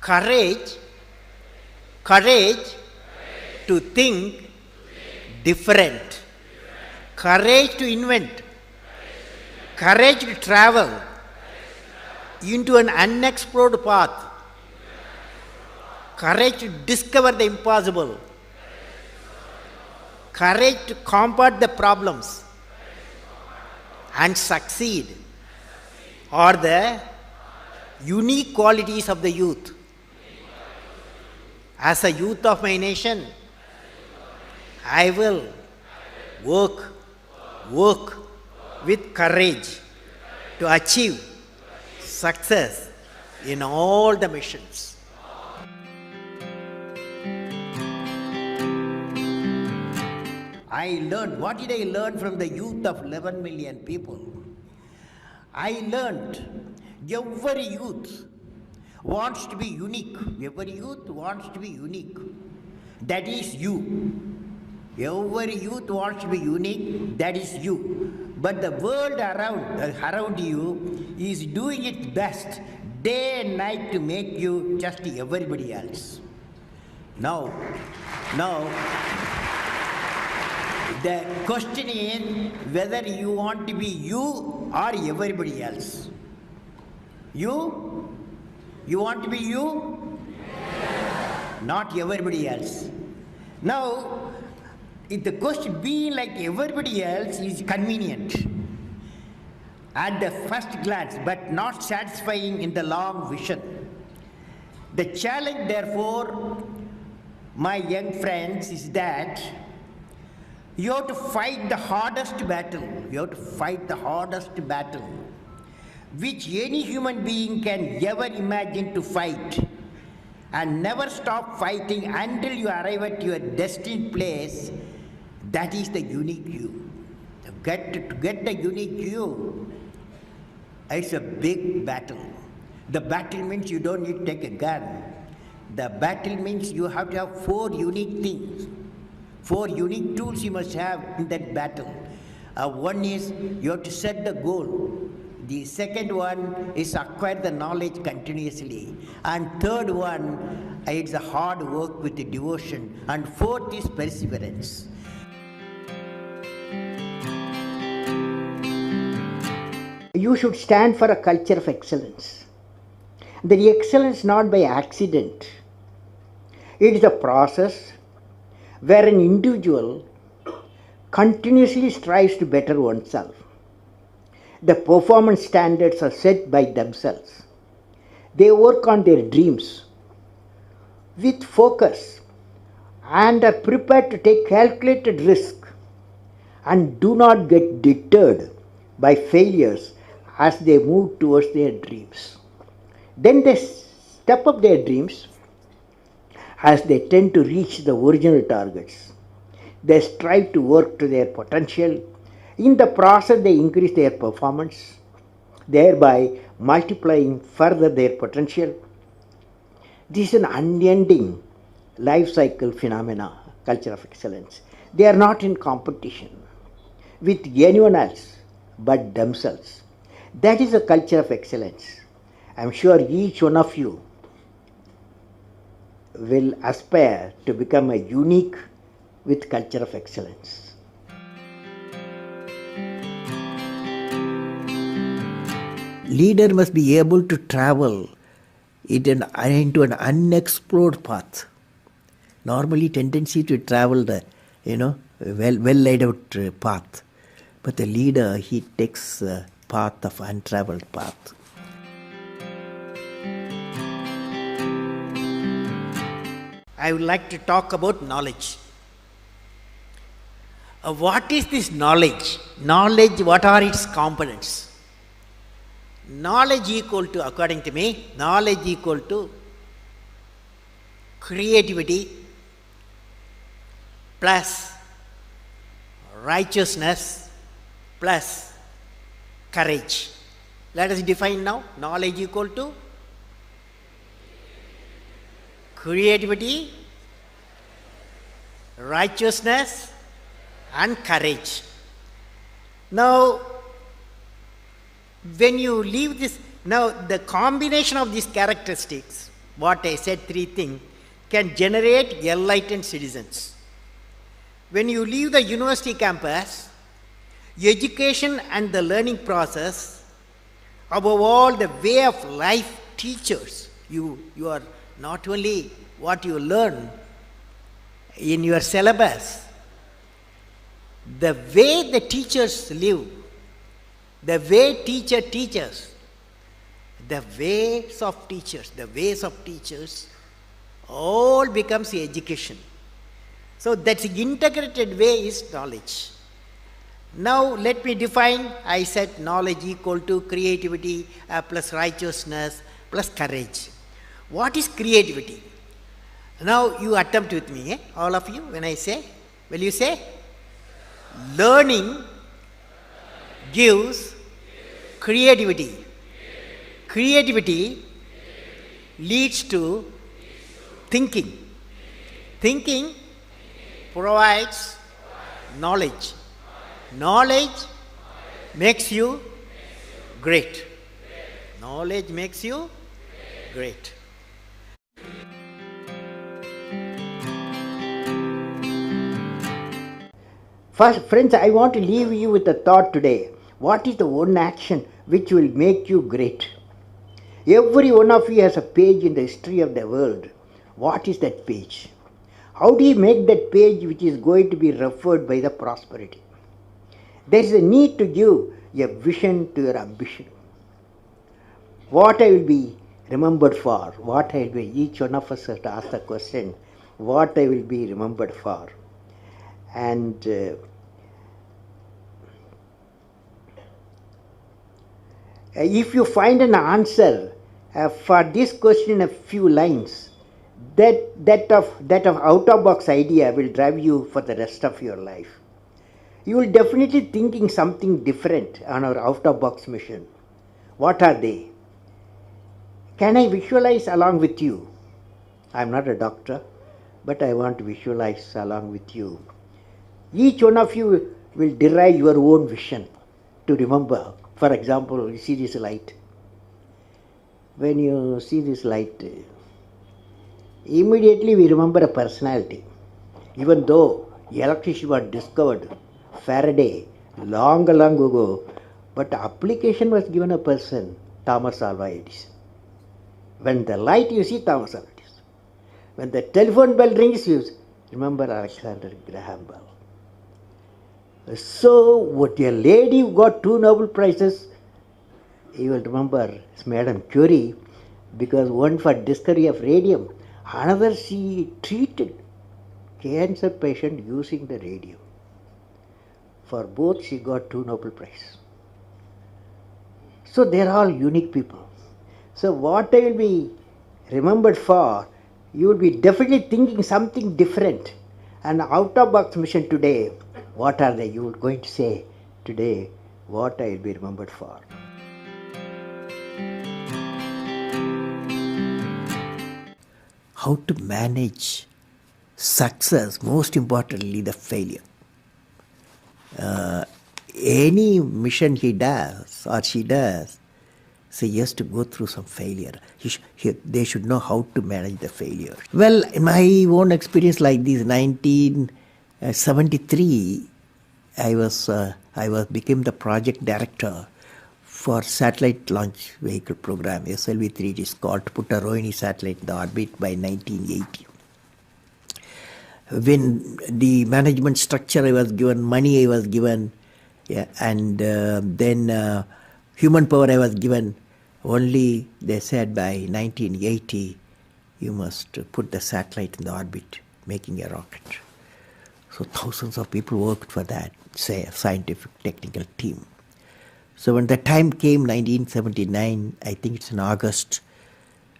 Courage, courage to think different, courage to invent, courage to travel into an unexplored path, courage to discover the impossible, courage to combat the problems and succeed are the unique qualities of the youth. As a youth of my nation, I will work with courage to achieve success in all the missions. What did I learn from the youth of 11 million people? I learned every youth wants to be unique. Every youth wants to be unique. That is you. Every youth wants to be unique. That is you. But the world around you is doing its best day and night to make you just everybody else. Now, the question is whether you want to be you or everybody else. You want to be you? Yes. Not everybody else. Now, if the question being like everybody else is convenient at the first glance, but not satisfying in the long vision. The challenge, therefore, my young friends, is that you have to fight the hardest battle. You have to fight the hardest battle which any human being can ever imagine to fight, and never stop fighting until you arrive at your destined place. That is the unique you. To get the unique you, it's a big battle. The battle means you don't need to take a gun. The battle means you have to have 4 unique things. 4 unique tools you must have in that battle. One is you have to set the goal. The second one is acquire the knowledge continuously. And third one, it's a hard work with the devotion. And fourth is perseverance. You should stand for a culture of excellence. The excellence not by accident. It is a process where an individual continuously strives to better oneself. The performance standards are set by themselves. They work on their dreams with focus and are prepared to take calculated risk and do not get deterred by failures as they move towards their dreams. Then they step up their dreams as they tend to reach the original targets. They strive to work to their potential. In the process, they increase their performance, thereby multiplying further their potential. This is an unending life cycle phenomena, culture of excellence. They are not in competition with anyone else but themselves. That is a culture of excellence. I am sure each one of you will aspire to become a unique with culture of excellence. Leader must be able to travel into an unexplored path. Normally, tendency to travel the well laid out path, but the leader, he takes the path of untraveled path. I would like to talk about knowledge. What is this knowledge? Knowledge, what are its components? Knowledge equal to, according to me, knowledge equal to creativity plus righteousness plus courage. Let us define now. Knowledge equal to creativity, righteousness and courage. Now, when you leave this, now the combination of these characteristics what I said, three things, can generate enlightened citizens. When you leave the university campus, education and the learning process, above all the way of life teachers, you are not only what you learn in your syllabus, the way the teachers live, the way teacher teaches, the ways of teachers, all becomes education. So that integrated way is knowledge. Now let me define. I said knowledge equal to creativity plus righteousness plus courage. What is creativity? Now you attempt with me, all of you, when I say. Will you say? Learning gives creativity. Creativity leads to thinking. Thinking provides knowledge. Knowledge makes you great. Knowledge makes you great. First, friends, I want to leave you with a thought today. What is the one action which will make you great? Every one of you has a page in the history of the world. What is that page? How do you make that page which is going to be referred by the prosperity? There is a need to give a vision to your ambition. What I will be remembered for? What I will be? Each one of us has to ask the question, what I will be remembered for? And if you find an answer for this question in a few lines, that of out-of-box idea will drive you for the rest of your life. You will definitely thinking something different on our out-of-box mission. What are they? Can I visualize along with you? I am not a doctor, but I want to visualize along with you. Each one of you will derive your own vision to remember. For example, you see this light. When you see this light, immediately we remember a personality. Even though electricity was discovered, Faraday, long ago, but the application was given a person, Thomas Alva Edison. When the light you see Thomas Alva Edison. When the telephone bell rings, you remember Alexander Graham Bell. So, what a lady who got 2 Nobel Prizes, you will remember Madame Curie, because one for discovery of radium, another she treated cancer patient using the radium. For both she got 2 Nobel Prizes. So they are all unique people. So what I will be remembered for, you will be definitely thinking something different. And out-of-box mission today, what are they? You are going to say today what I will be remembered for. How to manage success, most importantly the failure. Any mission he does or she does, so he has to go through some failure. They should know how to manage the failure. Well, in my own experience like this, 1973, I became the project director for satellite launch vehicle program, SLV-3. It is called to put a Rohini satellite in the orbit by 1980. When the management structure I was given, money I was given, and then human power I was given, only they said by 1980 you must put the satellite in the orbit, making a rocket. So thousands of people worked for that, say a scientific technical team. So when the time came, 1979, I think it's in August,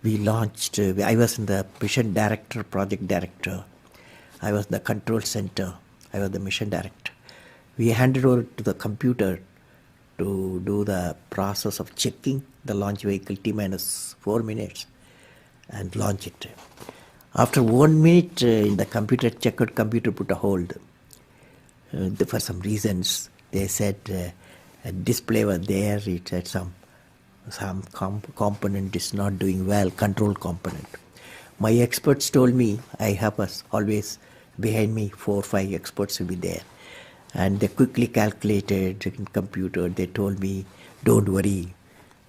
we launched, I was in the mission director, project director. I was the control center. I was the mission director. We handed over to the computer to do the process of checking the launch vehicle T-minus 4 minutes and launch it. After 1 minute, in the computer checkered, computer put a hold. For some reasons, they said a display was there. It said some component is not doing well, control component. My experts told me I have always behind me 4 or 5 experts will be there. And they quickly calculated in computer. They told me, don't worry,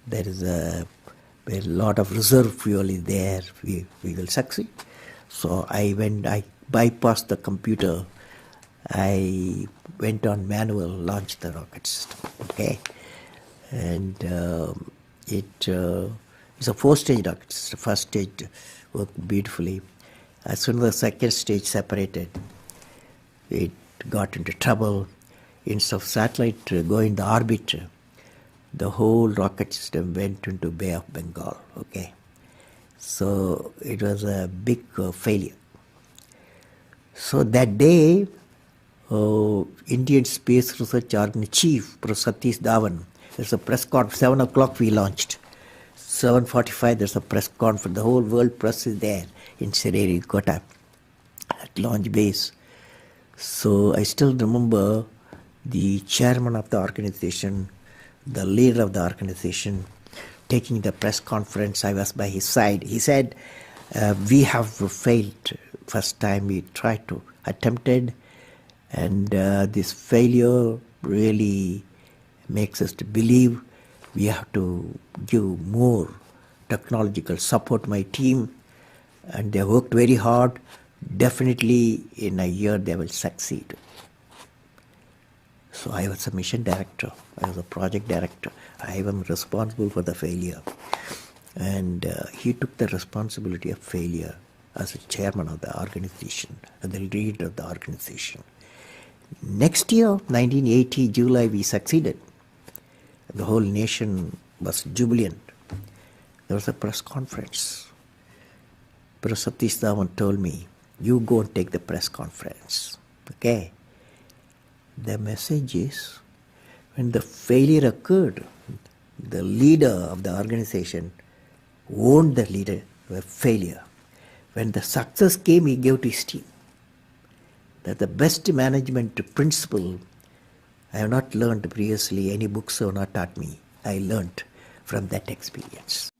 there is a lot of reserve fuel is there. We will succeed. So I bypassed the computer. I went on manual, launched the rocket system. Okay, and it's a 4-stage rocket system. First stage worked beautifully. As soon as the second stage separated, it got into trouble. Instead of satellite going to orbit, the whole rocket system went into Bay of Bengal. Okay, so it was a big failure. So that day, Indian Space Research Organization Chief, Professor Satish Dhawan, there's a press conference, 7 o'clock we launched. 7:45 there's a press conference, the whole world press is there in Sririkota at launch base. So I still remember the chairman of the organization, the leader of the organization, taking the press conference. I was by his side. He said, we have failed first time we tried to attempted, and this failure really makes us to believe we have to give more technological support my team, and they worked very hard. Definitely in a year they will succeed. So I was a mission director, I was a project director. I am responsible for the failure. And he took the responsibility of failure as a chairman of the organization, and the leader of the organization. Next year, 1980, July, we succeeded. The whole nation was jubilant. There was a press conference. Professor Satish Dhawan told me, you go and take the press conference. Okay? The message is, when the failure occurred, the leader of the organization owned the leader failure. When the success came, he gave to his team. That the best management principle I have not learned previously. Any books have not taught me. I learned from that experience.